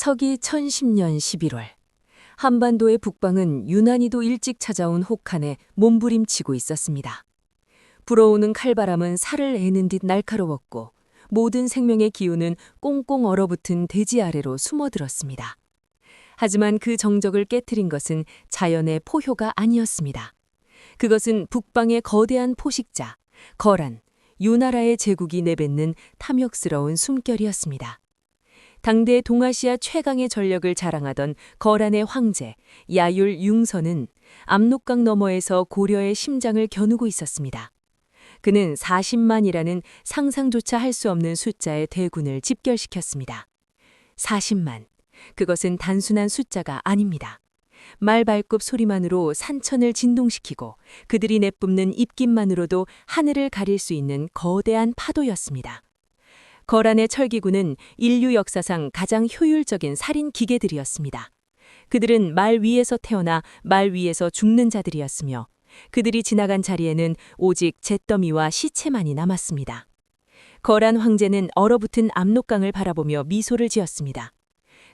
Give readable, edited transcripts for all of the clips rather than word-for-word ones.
서기 1010년 11월 한반도의 북방은 유난히도 일찍 찾아온 혹한에 몸부림치고 있었습니다. 불어오는 칼바람은 살을 에는 듯 날카로웠고 모든 생명의 기운은 꽁꽁 얼어붙은 대지 아래로 숨어들었습니다. 하지만 그 정적을 깨트린 것은 자연의 포효가 아니었습니다. 그것은 북방의 거대한 포식자, 거란, 유나라의 제국이 내뱉는 탐욕스러운 숨결이었습니다. 당대 동아시아 최강의 전력을 자랑하던 거란의 황제 야율 융서는 압록강 너머에서 고려의 심장을 겨누고 있었습니다. 그는 40만이라는 상상조차 할 수 없는 숫자의 대군을 집결시켰습니다. 40만, 그것은 단순한 숫자가 아닙니다. 말발굽 소리만으로 산천을 진동시키고 그들이 내뿜는 입김만으로도 하늘을 가릴 수 있는 거대한 파도였습니다. 거란의 철기군은 인류 역사상 가장 효율적인 살인 기계들이었습니다. 그들은 말 위에서 태어나 말 위에서 죽는 자들이었으며 그들이 지나간 자리에는 오직 잿더미와 시체만이 남았습니다. 거란 황제는 얼어붙은 압록강을 바라보며 미소를 지었습니다.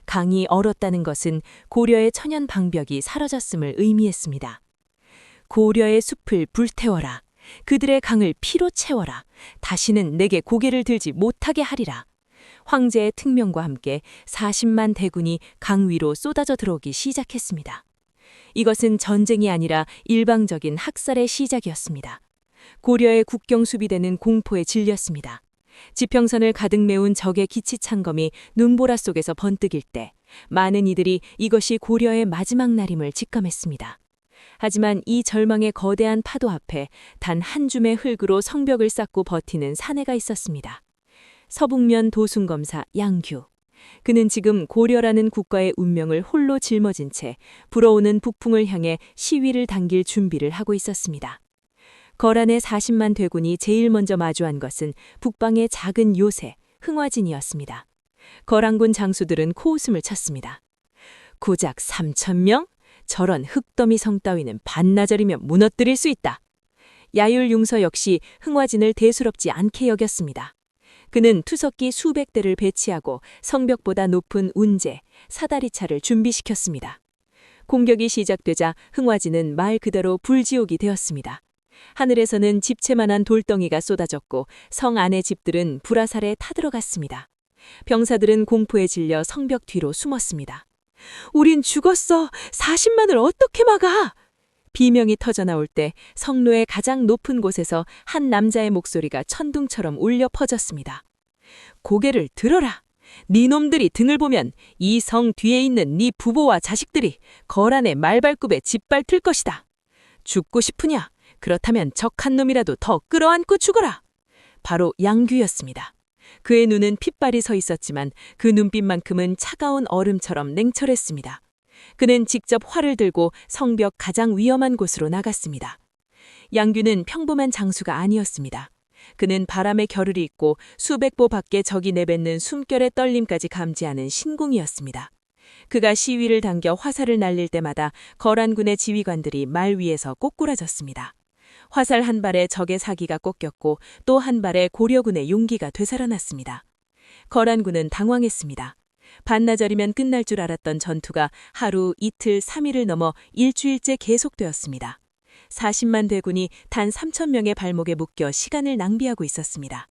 강이 얼었다는 것은 고려의 천연 방벽이 사라졌음을 의미했습니다. 고려의 숲을 불태워라. 그들의 강을 피로 채워라. 다시는 내게 고개를 들지 못하게 하리라. 황제의 특명과 함께 40만 대군이 강 위로 쏟아져 들어오기 시작했습니다. 이것은 전쟁이 아니라 일방적인 학살의 시작이었습니다. 고려의 국경 수비대는 공포에 질렸습니다. 지평선을 가득 메운 적의 기치창검이 눈보라 속에서 번뜩일 때 많은 이들이 이것이 고려의 마지막 날임을 직감했습니다. 하지만 이 절망의 거대한 파도 앞에 단 한 줌의 흙으로 성벽을 쌓고 버티는 사내가 있었습니다. 서북면 도순검사 양규. 그는 지금 고려라는 국가의 운명을 홀로 짊어진 채 불어오는 북풍을 향해 시위를 당길 준비를 하고 있었습니다. 거란의 40만 대군이 제일 먼저 마주한 것은 북방의 작은 요새, 흥화진이었습니다. 거란군 장수들은 코웃음을 쳤습니다. 고작 3,000명? 저런 흙더미 성 따위는 반나절이면 무너뜨릴 수 있다. 야율 융서 역시 흥화진을 대수롭지 않게 여겼습니다. 그는 투석기 수백 대를 배치하고 성벽보다 높은 운제, 사다리차를 준비시켰습니다. 공격이 시작되자 흥화진은 말 그대로 불지옥이 되었습니다. 하늘에서는 집채만한 돌덩이가 쏟아졌고 성 안의 집들은 불화살에 타들어갔습니다. 병사들은 공포에 질려 성벽 뒤로 숨었습니다. 우린 죽었어. 40만을 어떻게 막아? 비명이 터져나올 때 성로의 가장 높은 곳에서 한 남자의 목소리가 천둥처럼 울려 퍼졌습니다. 고개를 들어라. 네 놈들이 등을 보면 이 성 뒤에 있는 네 부모와 자식들이 거란의 말발굽에 짓밟힐 것이다. 죽고 싶으냐? 그렇다면 적 한 놈이라도 더 끌어안고 죽어라. 바로 양규였습니다. 그의 눈은 핏발이 서 있었지만 그 눈빛만큼은 차가운 얼음처럼 냉철했습니다. 그는 직접 활을 들고 성벽 가장 위험한 곳으로 나갔습니다. 양규는 평범한 장수가 아니었습니다. 그는 바람의 결을 잇고 수백 보 밖에 적이 내뱉는 숨결의 떨림까지 감지하는 신궁이었습니다. 그가 시위를 당겨 화살을 날릴 때마다 거란군의 지휘관들이 말 위에서 꼬꾸라졌습니다. 화살 한 발에 적의 사기가 꺾였고 또 한 발에 고려군의 용기가 되살아났습니다. 거란군은 당황했습니다. 반나절이면 끝날 줄 알았던 전투가 하루, 이틀, 3일을 넘어 일주일째 계속되었습니다. 40만 대군이 단 3,000명의 발목에 묶여 시간을 낭비하고 있었습니다.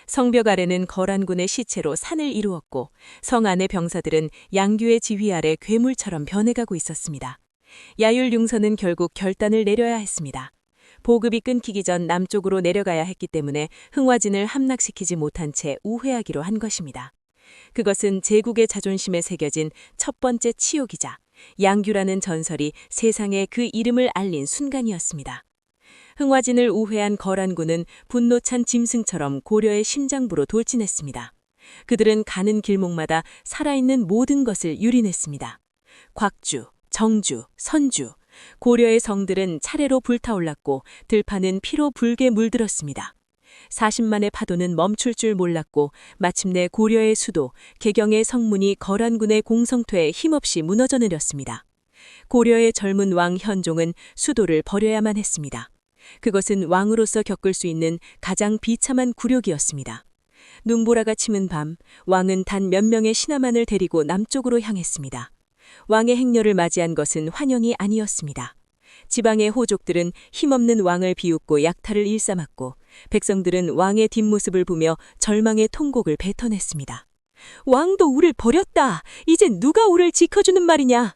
성벽 아래는 거란군의 시체로 산을 이루었고 성 안의 병사들은 양규의 지휘 아래 괴물처럼 변해가고 있었습니다. 야율 융서는 결국 결단을 내려야 했습니다. 보급이 끊기기 전 남쪽으로 내려가야 했기 때문에 흥화진을 함락시키지 못한 채 우회하기로 한 것입니다. 그것은 제국의 자존심에 새겨진 첫 번째 치욕이자 양규라는 전설이 세상에 그 이름을 알린 순간이었습니다. 흥화진을 우회한 거란군은 분노찬 짐승처럼 고려의 심장부로 돌진했습니다. 그들은 가는 길목마다 살아있는 모든 것을 유린했습니다. 곽주, 정주, 선주, 고려의 성들은 차례로 불타올랐고 들판은 피로 붉게 물들었습니다. 40만의 파도는 멈출 줄 몰랐고 마침내 고려의 수도, 개경의 성문이 거란군의 공성토에 힘없이 무너져 내렸습니다. 고려의 젊은 왕 현종은 수도를 버려야만 했습니다. 그것은 왕으로서 겪을 수 있는 가장 비참한 굴욕이었습니다. 눈보라가 치문 밤, 왕은 단 몇 명의 신하만을 데리고 남쪽으로 향했습니다. 왕의 행렬을 맞이한 것은 환영이 아니었습니다. 지방의 호족들은 힘없는 왕을 비웃고 약탈을 일삼았고, 백성들은 왕의 뒷모습을 보며 절망의 통곡을 뱉어냈습니다. 왕도 우릴 버렸다. 이제 누가 우를 지켜주는 말이냐?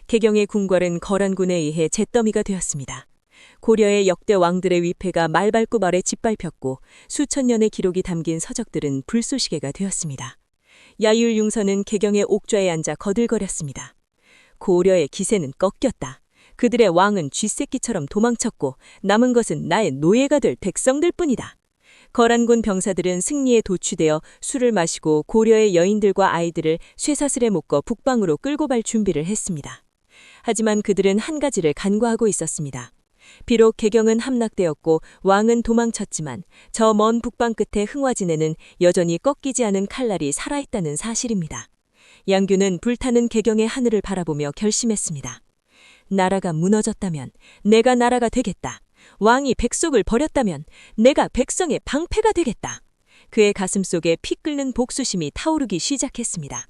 개경의 궁궐은 거란군에 의해 잿더미가 되었습니다. 고려의 역대 왕들의 위패가 말 밟고 말에 짓밟혔고, 수천 년의 기록이 담긴 서적들은 불쏘시개가 되었습니다. 야율융서는 개경의 옥좌에 앉아 거들거렸습니다. 고려의 기세는 꺾였다. 그들의 왕은 쥐새끼처럼 도망쳤고, 남은 것은 나의 노예가 될 백성들 뿐이다. 거란군 병사들은 승리에 도취되어 술을 마시고 고려의 여인들과 아이들을 쇠사슬에 묶어 북방으로 끌고 갈 준비를 했습니다. 하지만 그들은 한 가지를 간과하고 있었습니다. 비록 개경은 함락되었고 왕은 도망쳤지만 저 먼 북방 끝의 흥화진에는 여전히 꺾이지 않은 칼날이 살아있다는 사실입니다. 양규는 불타는 개경의 하늘을 바라보며 결심했습니다. 나라가 무너졌다면 내가 나라가 되겠다. 왕이 백속을 버렸다면 내가 백성의 방패가 되겠다. 그의 가슴 속에 피 끓는 복수심이 타오르기 시작했습니다.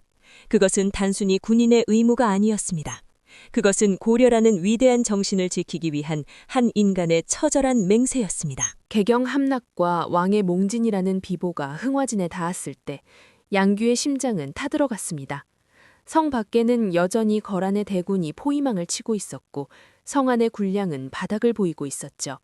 그것은 단순히 군인의 의무가 아니었습니다. 그것은 고려라는 위대한 정신을 지키기 위한 한 인간의 처절한 맹세였습니다. 개경 함락과 왕의 몽진이라는 비보가 흥화진에 닿았을 때 양규의 심장은 타들어갔습니다. 성 밖에는 여전히 거란의 대군이 포위망을 치고 있었고 성 안의 군량은 바닥을 보이고 있었죠.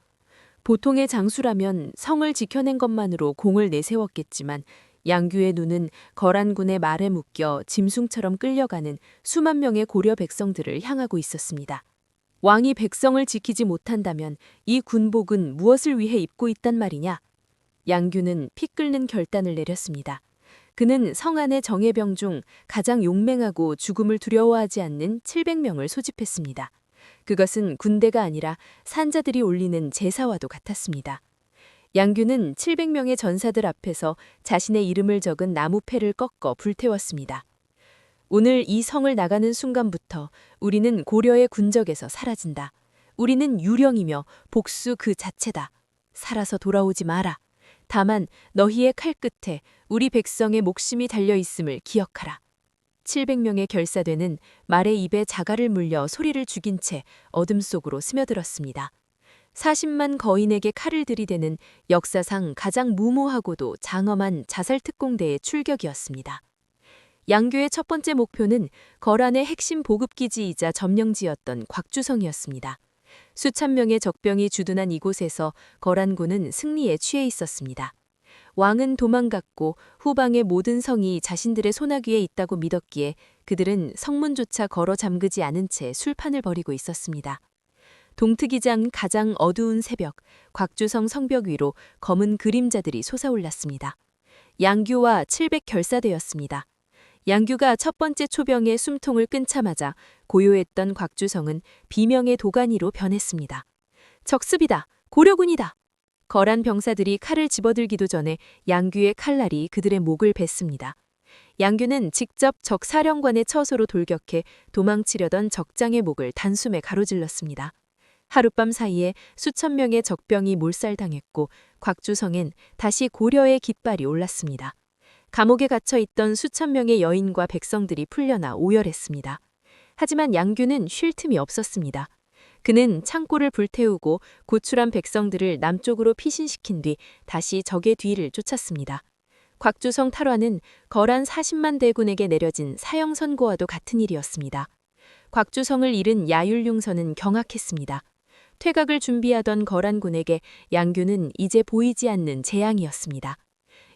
보통의 장수라면 성을 지켜낸 것만으로 공을 내세웠겠지만 양규의 눈은 거란군의 말에 묶여 짐승처럼 끌려가는 수만 명의 고려 백성들을 향하고 있었습니다. 왕이 백성을 지키지 못한다면 이 군복은 무엇을 위해 입고 있단 말이냐? 양규는 피 끓는 결단을 내렸습니다. 그는 성 안의 정예병 중 가장 용맹하고 죽음을 두려워하지 않는 700명을 소집했습니다. 그것은 군대가 아니라 산자들이 올리는 제사와도 같았습니다. 양규는 700명의 전사들 앞에서 자신의 이름을 적은 나무패를 꺾어 불태웠습니다. 오늘 이 성을 나가는 순간부터 우리는 고려의 군적에서 사라진다. 우리는 유령이며 복수 그 자체다. 살아서 돌아오지 마라. 다만 너희의 칼끝에 우리 백성의 목숨이 달려있음을 기억하라. 700명의 결사대는 말의 입에 자갈을 물려 소리를 죽인 채 어둠 속으로 스며들었습니다. 40만 거인에게 칼을 들이대는 역사상 가장 무모하고도 장엄한 자살특공대의 출격이었습니다. 양규의 첫 번째 목표는 거란의 핵심 보급기지이자 점령지였던 곽주성이었습니다. 수천 명의 적병이 주둔한 이곳에서 거란군은 승리에 취해 있었습니다. 왕은 도망갔고 후방의 모든 성이 자신들의 소나귀에 있다고 믿었기에 그들은 성문조차 걸어 잠그지 않은 채 술판을 벌이고 있었습니다. 동트기지 않은 가장 어두운 새벽, 곽주성 성벽 위로 검은 그림자들이 솟아올랐습니다. 양규와 700 결사되었습니다. 양규가 첫 번째 초병의 숨통을 끊자마자 고요했던 곽주성은 비명의 도가니로 변했습니다. 적습이다! 고려군이다! 거란 병사들이 칼을 집어들기도 전에 양규의 칼날이 그들의 목을 뱄습니다. 양규는 직접 적 사령관의 처소로 돌격해 도망치려던 적장의 목을 단숨에 가로질렀습니다. 하룻밤 사이에 수천 명의 적병이 몰살당했고 곽주성엔 다시 고려의 깃발이 올랐습니다. 감옥에 갇혀 있던 수천 명의 여인과 백성들이 풀려나 오열했습니다. 하지만 양규는 쉴 틈이 없었습니다. 그는 창고를 불태우고 고출한 백성들을 남쪽으로 피신시킨 뒤 다시 적의 뒤를 쫓았습니다. 곽주성 탈환은 거란 40만 대군에게 내려진 사형 선고와도 같은 일이었습니다. 곽주성을 잃은 야율융서는 경악했습니다. 퇴각을 준비하던 거란군에게 양규는 이제 보이지 않는 재앙이었습니다.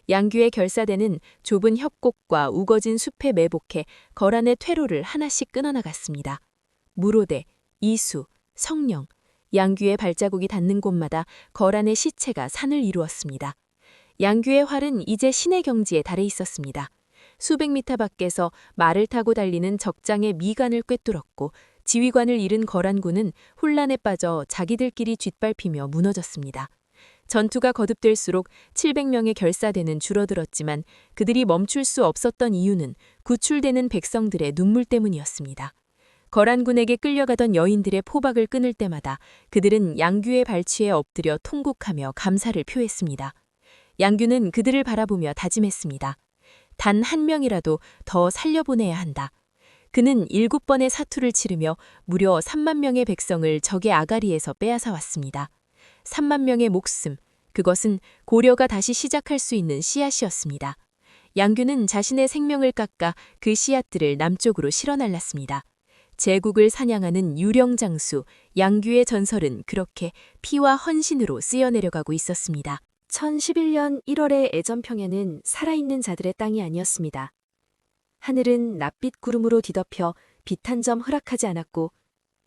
양규의 결사대는 좁은 협곡과 우거진 숲에 매복해 거란의 퇴로를 하나씩 끊어나갔습니다. 무로대, 이수, 성령, 양규의 발자국이 닿는 곳마다 거란의 시체가 산을 이루었습니다. 양규의 활은 이제 신의 경지에 달해 있었습니다. 수백 미터 밖에서 말을 타고 달리는 적장의 미간을 꿰뚫었고 지휘관을 잃은 거란군은 혼란에 빠져 자기들끼리 뒷밟히며 무너졌습니다. 전투가 거듭될수록 700명의 결사대는 줄어들었지만 그들이 멈출 수 없었던 이유는 구출되는 백성들의 눈물 때문이었습니다. 거란군에게 끌려가던 여인들의 포박을 끊을 때마다 그들은 양규의 발치에 엎드려 통곡하며 감사를 표했습니다. 양규는 그들을 바라보며 다짐했습니다. 단 한 명이라도 더 살려보내야 한다. 그는 7번의 사투를 치르며 무려 3만 명의 백성을 적의 아가리에서 빼앗아 왔습니다. 3만 명의 목숨, 그것은 고려가 다시 시작할 수 있는 씨앗이었습니다. 양규는 자신의 생명을 깎아 그 씨앗들을 남쪽으로 실어날랐습니다. 제국을 사냥하는 유령장수 양규의 전설은 그렇게 피와 헌신으로 쓰여내려가고 있었습니다. 1011년 1월의 애전평야는 살아있는 자들의 땅이 아니었습니다. 하늘은 낯빛 구름으로 뒤덮여 빛 한 점 허락하지 않았고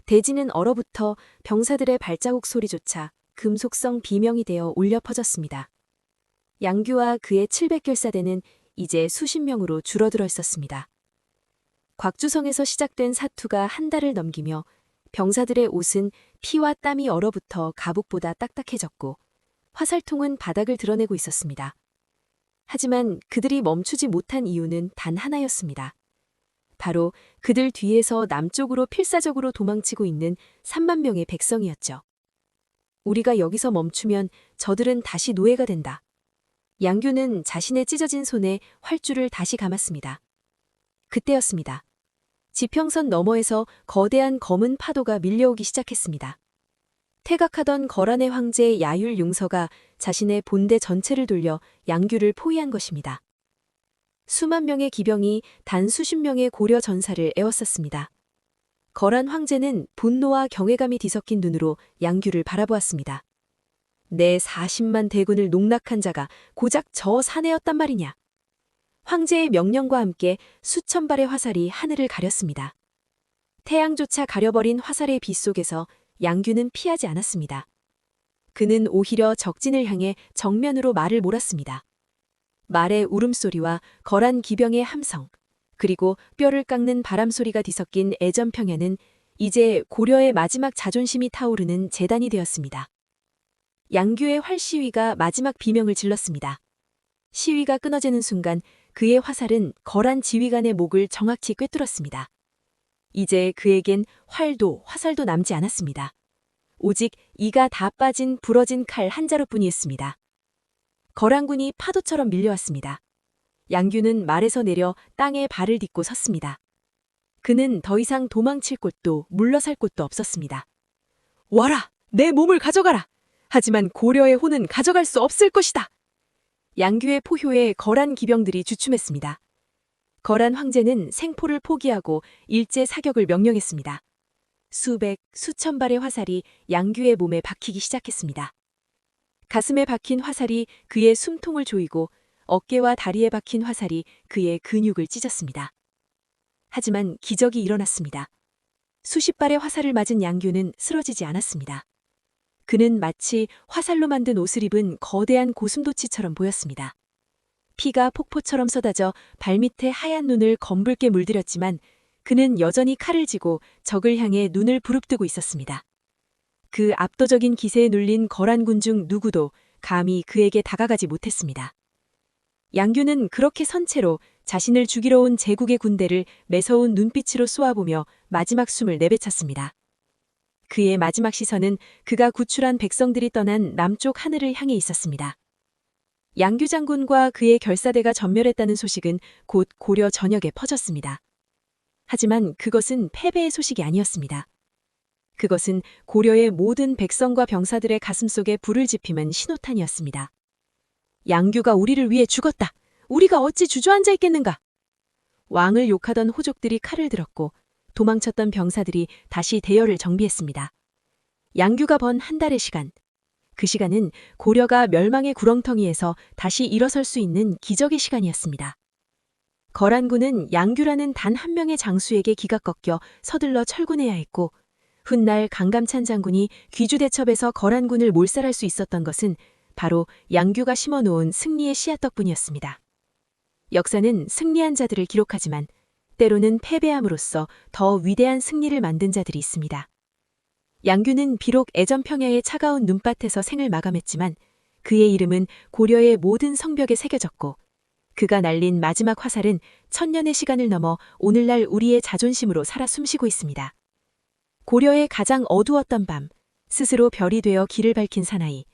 대지는 얼어붙어 병사들의 발자국 소리조차 금속성 비명이 되어 울려 퍼졌습니다. 양규와 그의 700결사대는 이제 수십 명으로 줄어들어 있었습니다. 곽주성에서 시작된 사투가 한 달을 넘기며 병사들의 옷은 피와 땀이 얼어붙어 가복보다 딱딱해졌고 화살통은 바닥을 드러내고 있었습니다. 하지만 그들이 멈추지 못한 이유는 단 하나였습니다. 바로 그들 뒤에서 남쪽으로 필사적으로 도망치고 있는 3만 명의 백성이었죠. 우리가 여기서 멈추면 저들은 다시 노예가 된다. 양규는 자신의 찢어진 손에 활주를 다시 감았습니다. 그때였습니다. 지평선 너머에서 거대한 검은 파도가 밀려오기 시작했습니다. 퇴각하던 거란의 황제 야율 융서가 자신의 본대 전체를 돌려 양규를 포위한 것입니다. 수만 명의 기병이 단 수십 명의 고려 전사를 에워쌌습니다. 거란 황제는 분노와 경외감이 뒤섞인 눈으로 양규를 바라보았습니다. 내 40만 대군을 농락한 자가 고작 저 사내였단 말이냐. 황제의 명령과 함께 수천 발의 화살이 하늘을 가렸습니다. 태양조차 가려버린 화살의 빛 속에서 양규는 피하지 않았습니다. 그는 오히려 적진을 향해 정면으로 말을 몰았습니다. 말의 울음소리와 거란 기병의 함성, 그리고 뼈를 깎는 바람소리가 뒤섞인 애전평야는 이제 고려의 마지막 자존심이 타오르는 재단이 되었습니다. 양규의 활시위가 마지막 비명을 질렀습니다. 시위가 끊어지는 순간 그의 화살은 거란 지휘관의 목을 정확히 꿰뚫었습니다. 이제 그에겐 활도 화살도 남지 않았습니다. 오직 이가 다 빠진 부러진 칼 한 자루뿐이었습니다. 거란군이 파도처럼 밀려왔습니다. 양규는 말에서 내려 땅에 발을 딛고 섰습니다. 그는 더 이상 도망칠 곳도 물러설 곳도 없었습니다. 와라! 내 몸을 가져가라! 하지만 고려의 혼은 가져갈 수 없을 것이다! 양규의 포효에 거란 기병들이 주춤했습니다. 거란 황제는 생포를 포기하고 일제 사격을 명령했습니다. 수백, 수천 발의 화살이 양규의 몸에 박히기 시작했습니다. 가슴에 박힌 화살이 그의 숨통을 조이고 어깨와 다리에 박힌 화살이 그의 근육을 찢었습니다. 하지만 기적이 일어났습니다. 수십 발의 화살을 맞은 양규는 쓰러지지 않았습니다. 그는 마치 화살로 만든 옷을 입은 거대한 고슴도치처럼 보였습니다. 피가 폭포처럼 쏟아져 발밑에 하얀 눈을 검붉게 물들였지만 그는 여전히 칼을 쥐고 적을 향해 눈을 부릅뜨고 있었습니다. 그 압도적인 기세에 눌린 거란군 중 누구도 감히 그에게 다가가지 못했습니다. 양규는 그렇게 선 채로 자신을 죽이러 온 제국의 군대를 매서운 눈빛으로 쏘아보며 마지막 숨을 내뱉었습니다. 그의 마지막 시선은 그가 구출한 백성들이 떠난 남쪽 하늘을 향해 있었습니다. 양규 장군과 그의 결사대가 전멸했다는 소식은 곧 고려 전역에 퍼졌습니다. 하지만 그것은 패배의 소식이 아니었습니다. 그것은 고려의 모든 백성과 병사들의 가슴속에 불을 지피는 신호탄이었습니다. 양규가 우리를 위해 죽었다. 우리가 어찌 주저앉아 있겠는가? 왕을 욕하던 호족들이 칼을 들었고 도망쳤던 병사들이 다시 대열을 정비했습니다. 양규가 번 한 달의 시간. 그 시간은 고려가 멸망의 구렁텅이에서 다시 일어설 수 있는 기적의 시간이었습니다. 거란군은 양규라는 단 한 명의 장수에게 기가 꺾여 서둘러 철군해야 했고 훗날 강감찬 장군이 귀주대첩에서 거란군을 몰살할 수 있었던 것은 바로 양규가 심어놓은 승리의 씨앗 덕분이었습니다. 역사는 승리한 자들을 기록하지만 때로는 패배함으로써 더 위대한 승리를 만든 자들이 있습니다. 양규는 비록 애전평야의 차가운 눈밭에서 생을 마감했지만 그의 이름은 고려의 모든 성벽에 새겨졌고 그가 날린 마지막 화살은 천년의 시간을 넘어 오늘날 우리의 자존심으로 살아 숨쉬고 있습니다. 고려의 가장 어두웠던 밤, 스스로 별이 되어 길을 밝힌 사나이,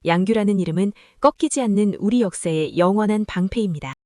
양규라는 이름은 꺾이지 않는 우리 역사의 영원한 방패입니다.